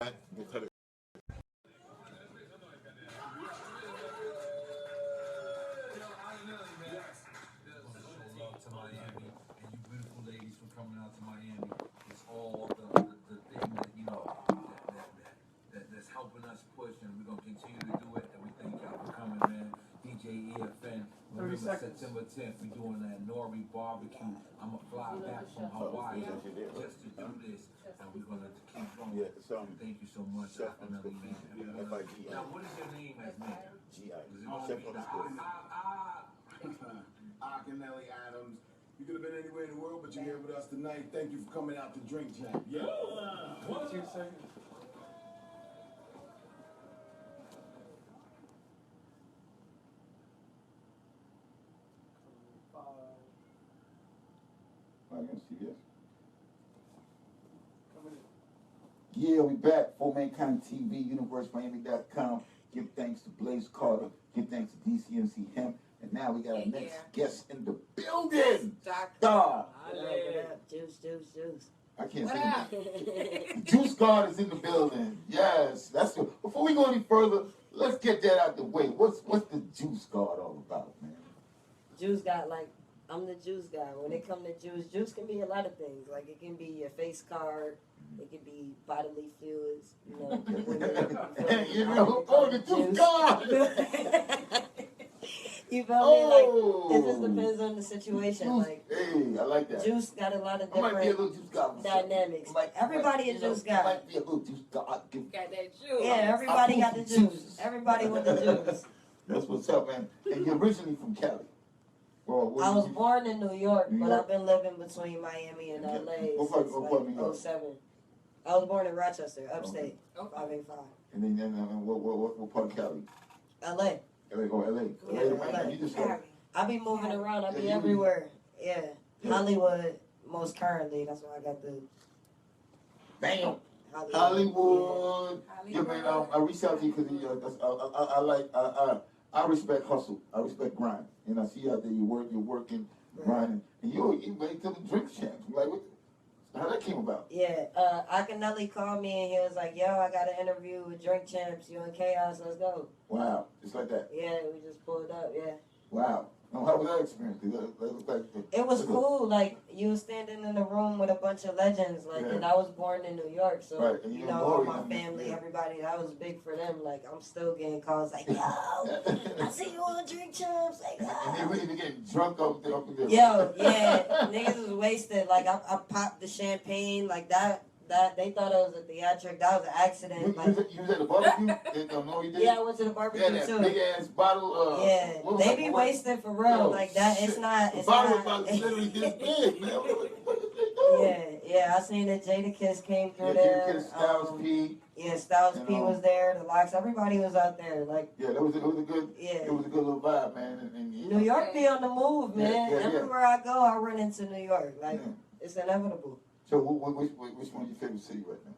Coming out to Miami, it's all the thing that that's helping us push, and we're gonna continue to do it. And we thank y'all for coming, man. DJ EFN. Remember September 10th, we're doing that Nori barbecue. I'ma fly back from Hawaii just to do this, and we're gonna keep going. Yeah, thank you so much, definitely, man. Now, what is your name as man? Kardiel Adams. You could have been anywhere in the world, but you're here with us tonight. Thank you for coming out to Drink Champ. Yeah. 2 seconds. I can see this. Yeah, we back. For Mankind TV, UniverseMiami.com. Give thanks to Blaze Carter. Give thanks to DCMC Hemp. And now we got our next guest in the building. Star. Juice. I can't say it. Juice God is in the building. Yes. That's good. Before we go any further, let's get that out the way. What's the Juice God all about, man? Juice God, like, I'm the juice guy. When it comes to juice can be a lot of things. Like, it can be your face card. It could be bodily fluids. You know, the Juice God. You feel me? Like, it just depends on the situation. Juice, like, hey, I like that. Juice got a lot of I might be a different little Juice God dynamics. Everybody a juice guy. Might be a little Juice God. Got that juice. Yeah, everybody got the juice. Everybody with the juice. That's what's up, man. And you're originally from Cali. Well, I was born in New York, but I've been living between Miami and LA since like 07. I was born in Rochester, upstate, 585. And then what part of Cali? LA. LA. You just I be moving around. I be everywhere. Yeah. Hollywood, most currently. That's why I got the... Bam. Hollywood. Yeah, man, I reached out to you because I respect hustle. I respect grind. And I see you out there, you're working, grinding. And you made to the Drink Champs. I'm like, how that came about? Yeah, Akinelli called me and he was like, yo, I got an interview with Drink Champs. You in Chaos, let's go. Wow, just like that? Yeah, we just pulled up, yeah. Wow. How was that experience? It was cool. Like, you was standing in a room with a bunch of legends. Like, and I was born in New York, so, you know, all my family, everybody, that was big for them. Like, I'm still getting calls like, yo, I see you on Drink Champs. Like, and they really getting drunk up there. Yo, yeah, niggas was wasted. Like, I popped the champagne, like that they thought it was a theatric. That was an accident. You was at the barbecue? Yeah, I went to the barbecue that too. Big ass bottle. Yeah, they be wasted for real. Like that. Shit. It's not. The bottle is literally this big, man. What is they doing? Yeah. I seen that Jadakiss came through there. Jadakiss, Styles P. Yeah, Styles P was there. The Locks. Everybody was out there. Like. Yeah, it was a good. Yeah. It was a good little vibe, man. And New York be on the move, man. Everywhere I go, I run into New York. Like it's inevitable. So which one is your favorite city right now?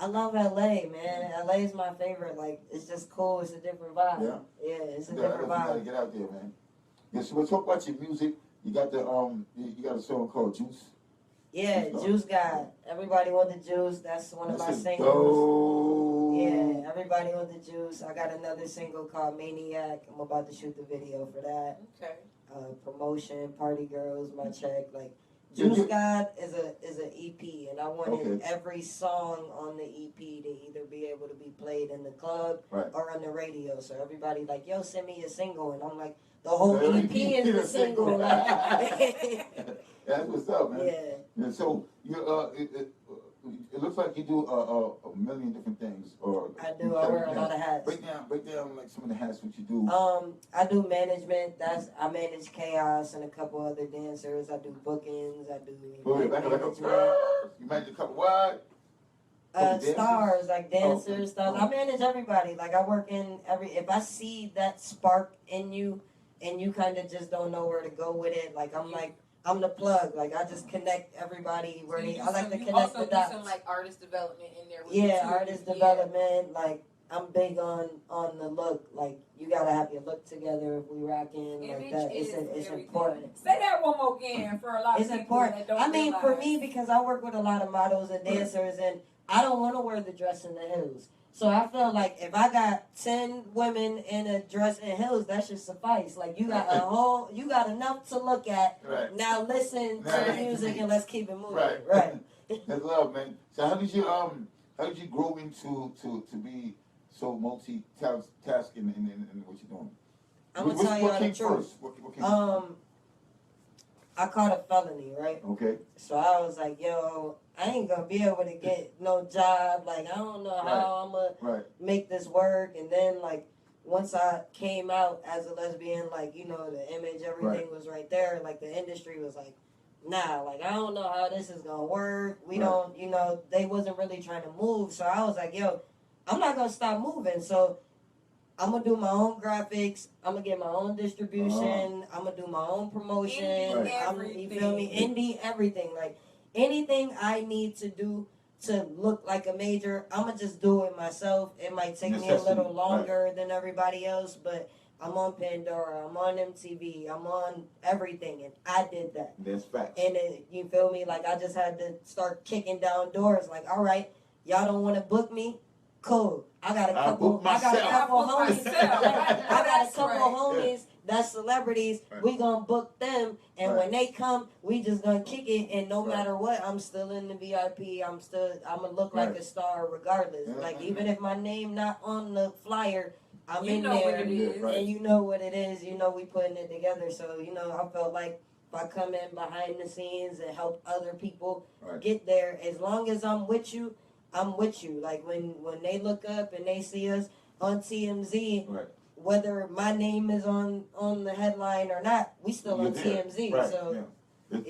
I love LA, man. LA is my favorite. Like, it's just cool. It's a different vibe. Yeah, it's a different vibe. You gotta get out there, man. Yeah, so we'll talk about your music. You got you got a song called Juice. Yeah, Juice God. Everybody want the juice. That's one of my singles. Yeah, everybody want the juice. I got another single called Maniac. I'm about to shoot the video for that. Okay. Promotion, Party Girls, my check, like. Juice God is an EP, and I wanted every song on the EP to either be able to be played in the club or on the radio. So everybody like, yo, send me a single, and I'm like, the whole EP is the single. That's what's up, man. Yeah. And so it looks like you do a million different things. I do. I wear a lot of hats. Break down like some of the hats what you do. I do management. I manage Chaos and a couple other dancers. I do bookings. I do management. You manage a couple what? Stars, like dancers, stars. I manage everybody. Like I work in if I see that spark in you and you kind of just don't know where to go with it, like I'm the plug. Like I just connect everybody where I like to connect the dots. Some like artist development in there. With artist development. Like I'm big on the look. Like you gotta have your look together if we rocking like that. It's important. Say that one more again for a lot of people. It's important. I mean, for me, because I work with a lot of models and dancers, and I don't want to wear the dress in the heels. So I feel like if I got 10 women in a dress and heels, that should suffice. Like you got you got enough to look at. Right. Now listen to the music and let's keep it moving. Right. That's love, man. So how did you grow into to be so multitasking in what you're doing? I'm gonna tell you what came the truth. first? What came first? I caught a felony, right? Okay. So I was like, yo, I ain't gonna be able to get no job. Like, I don't know how I'm gonna make this work. And then, like, once I came out as a lesbian, like, you know, the image, everything was right there. Like, the industry was like, nah, like, I don't know how this is gonna work. We don't, you know, they wasn't really trying to move. So I was like, yo, I'm not gonna stop moving. So I'm gonna do my own graphics. I'm gonna get my own distribution. I'm gonna do my own promotion. You feel me? Indie everything. Like anything I need to do to look like a major, I'm gonna just do it myself. It might take me a little longer than everybody else, but I'm on Pandora. I'm on MTV. I'm on everything, and I did that. That's facts. And you feel me? Like I just had to start kicking down doors. Like, all right, y'all don't want to book me. Cool. I got a couple homies. I got a couple homies that's celebrities. We gonna book them, and when they come, we just gonna kick it. And no matter what, I'm still in the VIP. I'm gonna look like a star regardless. Like even if my name not on the flyer, I'm in there, and you know what it is. You know we putting it together. So you know I felt like if I come in behind the scenes and help other people get there, as long as I'm with you. I'm with you. Like when they look up and they see us on TMZ, whether my name is on the headline or not, we still on TMZ. So and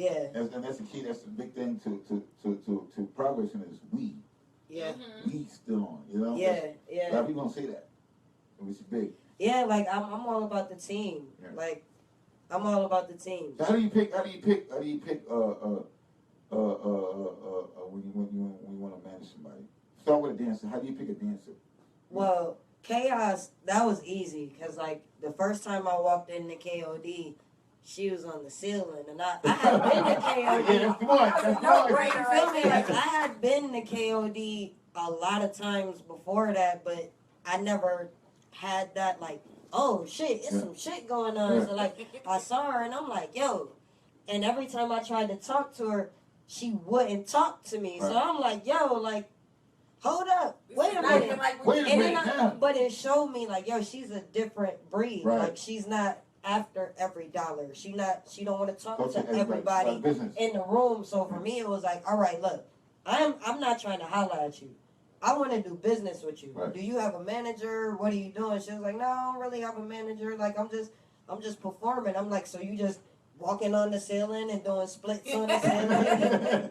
that's the key. That's the big thing to progress in is we. Yeah. We still on. You know. Yeah. A lot of people don't say that, which is big. Yeah, like I'm all about the team. Yeah. Like I'm all about the team. So how do you pick? When you want to manage somebody? Start with a dancer. How do you pick a dancer? Well, Chaos, that was easy because like the first time I walked into KOD, she was on the ceiling, and I had been to KOD. You feel me? Like I had been to KOD a lot of times before that, but I never had that like, oh shit, it's some shit going on. So like I saw her and I'm like, yo, and every time I tried to talk to her, she wouldn't talk to me. So I'm like, yo, like, hold up, wait a minute. But it showed me like, yo, she's a different breed. Like she's not after every dollar. She don't want to talk to everybody in the room. So for me, it was like, all right, look, I'm not trying to holler at you. I want to do business with you. Do you have a manager? What are you doing? She was like, no, I don't really have a manager. Like I'm just performing. I'm like, so you just walking on the ceiling and doing splits on the ceiling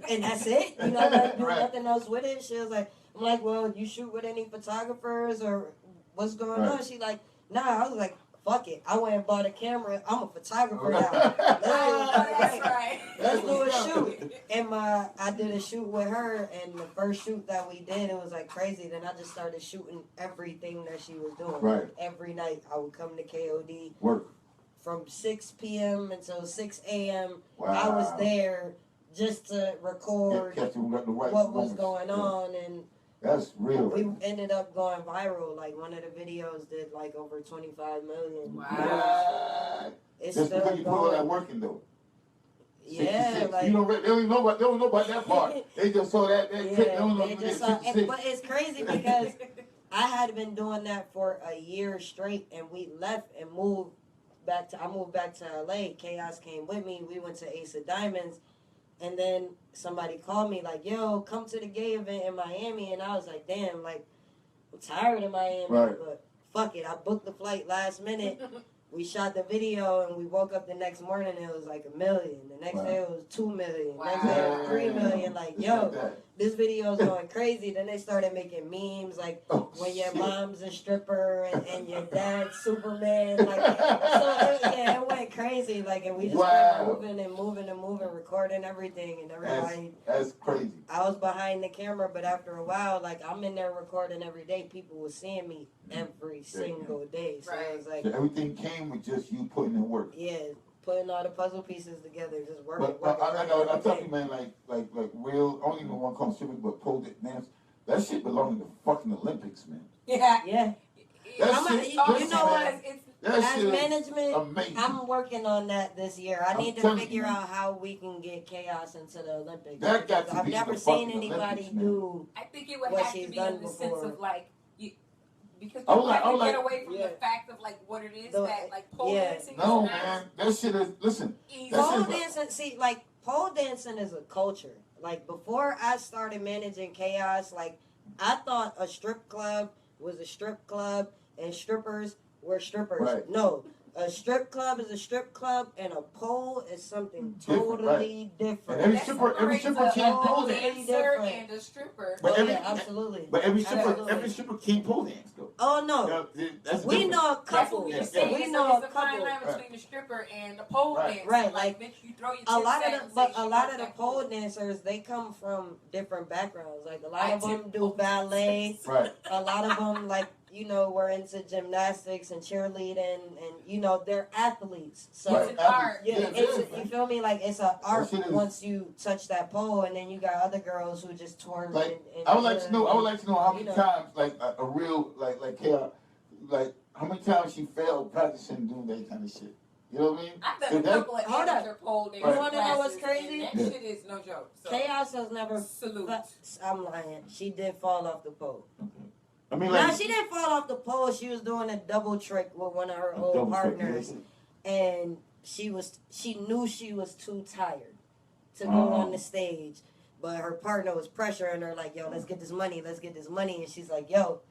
and that's it? You know, like, do nothing else with it? She was like, I'm like, well, you shoot with any photographers or what's going on? She like, nah. I was like, fuck it. I went and bought a camera. I'm a photographer now. Let's do a shoot. And I did a shoot with her, and the first shoot that we did, it was like crazy. Then I just started shooting everything that she was doing. Every night I would come to KOD. From 6 p.m. until 6 a.m. I was there just to record what was going on, and that's real. We ended up going viral. Like one of the videos did like over 25 million. Wow. It's just still because you put all that work in though. Yeah, like they don't know about that part. They just saw that. But it's crazy because I had been doing that for a year straight, and we left and moved. I moved back to LA. Chaos came with me. We went to Ace of Diamonds. And then somebody called me like, yo, come to the gay event in Miami. And I was like, damn, like, I'm tired of Miami. But fuck it. I booked the flight last minute. We shot the video and we woke up the next morning and it was like 1 million. The next day it was 2 million. Next day it was 3 million. Like, yo, this video is going crazy. Then they started making memes like when your mom's a stripper and your dad's Superman. Like, so it went crazy. Like, and we just kept moving and moving and moving, recording everything, and everybody. That's crazy. I was behind the camera, but after a while, like I'm in there recording every day. People were seeing me every single day. So it was like everything came with just you putting in work. Yeah. Putting all the puzzle pieces together, just working. But I tell you, man, like real. I don't even want to call them strippers, but pole dance. That shit belongs to the fucking Olympics, man. Yeah. Yeah. That shit, you know what? That As shit management, amazing. I'm working on that this year. I need to telling figure you, out how we can get chaos into the Olympics. That got to I've be in never the seen fucking anybody Olympics, man. do. I think it would what have to she's be done in the sense before. of like, because I would people like- have I to would get like- away from the fact of like what it is The- that like pole yeah. dancing No, is not man. That shit is, listen. easy. That Pole shit is- dancing, see, like pole dancing is a culture. Like before I started managing chaos, like I thought a strip club was a strip club and strippers were strippers. Right. No. A strip club is a strip club, and a pole is something Different, totally different. And every That stripper separates can't a pole dance. dancer Different. and a stripper. But Oh, every- yeah, absolutely. But every Absolutely. stripper can't pole dance though. Oh no, That's we different. know a That's couple. what we Yeah, were saying. We It's know it's a a fine couple. line between the stripper and the pole Right. dancer. Right, Like, bitch, you throw your A lot tits of out the and but say a she lot wants of the that pole dancers, they come from different backgrounds. Like a lot I of do them do pole ballet. dancers. Right. A lot of them, like, you know, were into gymnastics and cheerleading, and you know, they're athletes. So Right. It's an art. yeah, Yeah, it's it is, you feel me? Like it's an art shit is- once you touch that pole, and then you got other girls who just twerk. Like, and I would like to know. I would like to know how you many know. times, like a real, like Kara, like how many times she failed practicing doing that kind of shit. You know what I mean? I've done So a that- couple of Hold up. amateur pole dance Right. You wanna know what's classes, crazy? and Yeah. that shit is no joke. So, Chaos has never. salute. I'm lying. She did fall off the pole. I mean, No, like she didn't fall off the pole. She was doing a double trick with one of her a old double trick, partners, yeah. and she knew she was too tired to go Oh. on the stage, but her partner was pressuring her like, "Yo, let's get this money, and she's like, "Yo,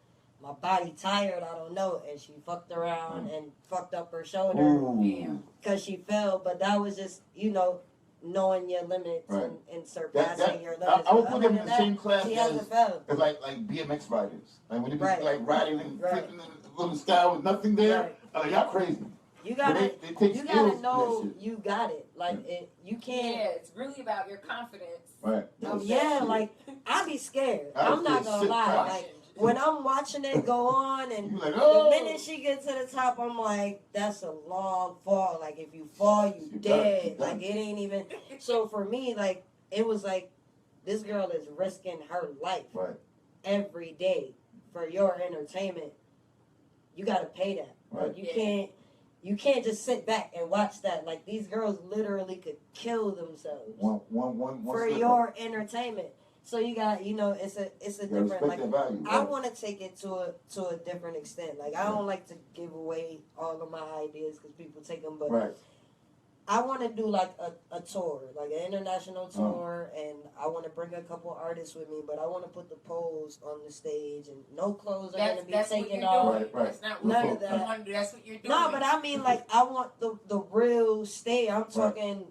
my body tired, I don't know," and she fucked around and fucked up her shoulder Ooh. because she fell. But that was just, you know, knowing your limits Right. and surpassing your limits. I would But put other them in than the that, same class she as hasn't fell. like BMX riders. Like when they be Right. like riding and Right. flipping in the sky with nothing there. Right. I'm like, y'all crazy. You But gotta, they take you skills gotta to know that shit. you got it. Like it, you Yeah, can't. it's really about your confidence. Right. Yeah, like I be scared. I I'm not feel gonna sick lie. crying. Like when I'm watching it go on, and You like, the oh. minute she gets to the top, I'm like, that's a long fall. Like if you fall, you You dead. done. Like it ain't even. So for me, like it was like this girl is risking her life Right. every day for your entertainment. You gotta pay that. Right. Like you Yeah. can't just sit back and watch that. Like these girls literally could kill themselves One for slip your up. entertainment. So you got, you know, it's a You gotta different, respect like their value. I right. want to take it to a different extent. Like I don't like to give away all of my ideas because people take them, but Right. I want to do like a tour, like an international tour, and I want to bring a couple artists with me. But I want to put the poles on the stage, and no clothes are going to be That's what taken you're off. doing. Right, right. That's not None what of that. you want to do. That's what you're doing. No, but I mean, like, I want the real stage. I'm talking,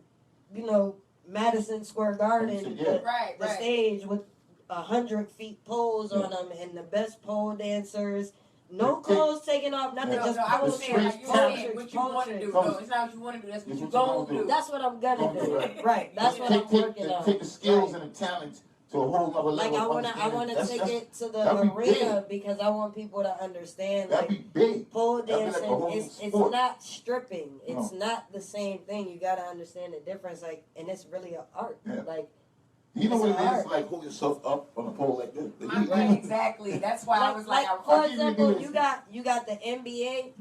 you know, Madison Square Garden, Yeah. right, the right. stage with 100 feet poles on them and the best pole dancers. No Take- clothes taken off, nothing, Yeah. just No, I was pole saying, like, tricks, you pole saying tricks, what you pole want to do. tricks. No, it's not what you want to do. That's what It's you're what you going to gonna do. That's what I'm gonna Gonna do. do, right. Right, that's what I'm working on. Take the skills Right. and the talent to a whole other Like level. I wanna That's- take it to the that'd be arena because I want people to understand That'd like be big. pole That'd be like a dancing whole it's sport. not stripping. It's No. not the same thing. You gotta understand the difference. Like, and it's really an art. Yeah. Like, You know what It's it is? hard. Like hold yourself up on a pole like this. Right, exactly. That's why I was like, for I can't example, even do this. you got the NBA,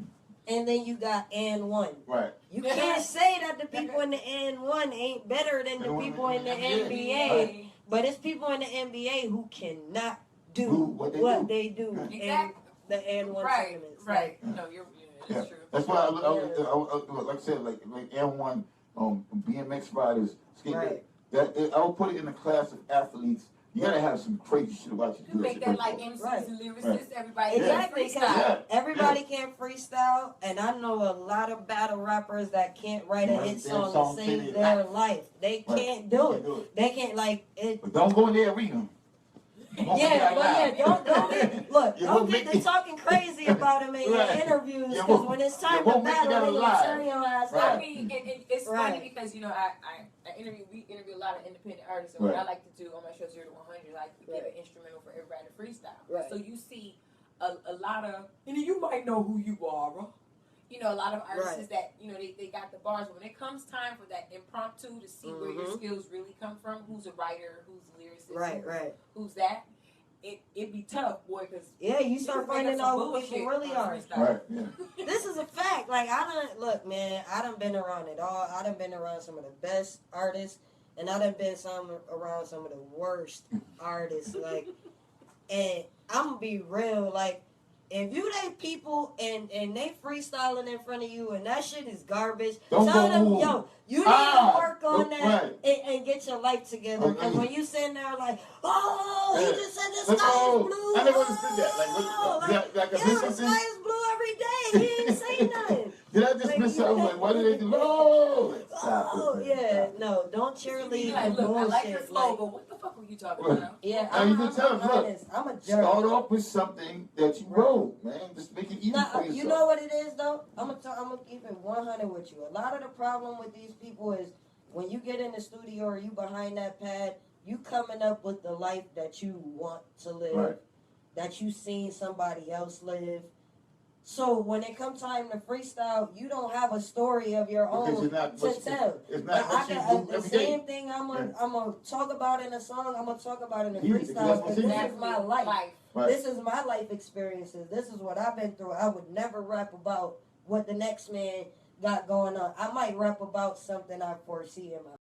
and then you got N1. Right. You can't say that the people in the N1 ain't better than the people in the NBA. But it's people in the NBA who cannot do what they do. in Exactly. the N1 Right, tournaments. right. Like, No, you're Yeah. that's true. That's why like I said, like M1, BMX riders, skaters. Right. I would put it in the class of athletes. You gotta have some crazy shit about you. You make that like MCs Right. and lyricists, Right. everybody. Exactly, Freestyle. Yeah. everybody can't freestyle, and I know a lot of battle rappers that can't write a Right, hit their song song to save saved their life. They Right. can't do it. They can't like it. But don't go in the arena. Yeah, but yeah, don't look, You don't won't get make to it. talking crazy about him in your Right. interviews You because won't- when it's you time to won't make it battle, out they gonna alive. turn your ass Right. I out. mean, it's Right. funny because, you know, we interview a lot of independent artists, and what Right. I like to do on my show 0 to 100, I like to give an instrumental for everybody to freestyle. Right. So you see a lot of, you might know who you are, you know, a lot of artists Right. that, you know, they got the bars, but when it comes time for that impromptu to see where your skills really come from, who's a writer, who's a lyricist, Right. who's that, it be tough, boy, because yeah, you start finding out who people really are. Right, yeah. This is a fact. Like, look, man, I done been around it all. I done been around some of the best artists, and I done been around some of the worst artists. Like, and I'm gonna be real, like, if you they people and they freestyling in front of you and that shit is garbage, tell them, yo, you need to work on that and get your life together. Because when you sitting there like, oh, he just said the sky is blue. I never understood that. Like the sky is blue every day. He ain't say nothing. Did I just miss something? Like, what did they do? Oh, yeah, no, don't cheerlead like, the look, bullshit. I like your flow, but what the fuck were you talking about? Yeah, you can tell them, look, I'm a jerk. start off with something that you wrote, man. Just make it easy for yourself. You know what it is, though? I'm gonna keep it 100 with you. A lot of the problem with these people is when you get in the studio or you behind that pad, you coming up with the life that you want to live, that you seen somebody else live. So when it comes time to freestyle, you don't have a story of your own to tell. It's not what you do the same thing I'm gonna talk about in a song, I'm gonna talk about in a freestyle, because this is my life. Right. This is my life experiences. This is what I've been through. I would never rap about what the next man got going on. I might rap about something I foresee in my